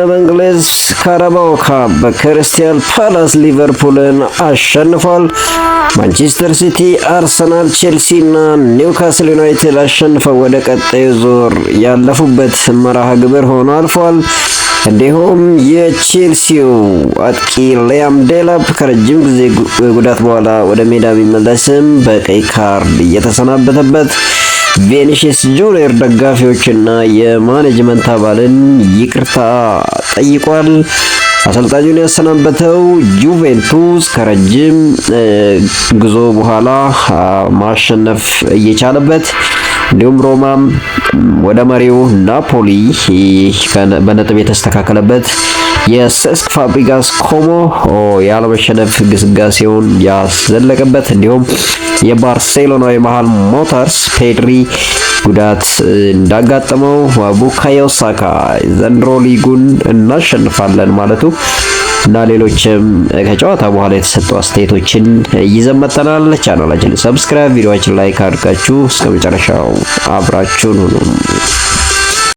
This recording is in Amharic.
በእንግሊዝ ካራባኦ ካፕ በክሪስታል ፓላስ ሊቨርፑልን አሸንፏል። ማንቸስተር ሲቲ፣ አርሰናል፣ ቼልሲ እና ኒውካስል ዩናይትድ አሸንፈው ወደ ቀጣዩ ዙር ያለፉበት መርሃ ግብር ሆኖ አልፏል። እንዲሁም የቼልሲው አጥቂ ሊያም ዴላፕ ከረጅም ጊዜ ጉዳት በኋላ ወደ ሜዳ ቢመለስም በቀይ ካርድ እየተሰናበተበት ቬኒሲየስ ጁኒየር ደጋፊዎችና የማኔጅመንት አባልን ይቅርታ ጠይቋል። አሰልጣኙን ያሰናበተው ጁቬንቱስ ከረጅም ጉዞ በኋላ ማሸነፍ እየቻለበት እንዲሁም ሮማም ወደ መሪው ናፖሊ በነጥብ የተስተካከለበት የሴስክ ፋብሪጋስ ኮሞ ያለመሸነፍ ግስጋሴውን ያዘለቀበት እንዲሁም የባርሴሎናው የመሃል ሞተርስ ፔድሪ ጉዳት እንዳጋጠመው ቡካዮ ሳካ ዘንድሮ ሊጉን እናሸንፋለን ማለቱ እና ሌሎችም ከጨዋታ በኋላ የተሰጡ አስተያየቶችን ይዘን መጥተናል። ቻናላችንን ሰብስክራይብ፣ ቪዲዮአችንን ላይክ አድርጋችሁ እስከ መጨረሻው አብራችሁን ሁኑ።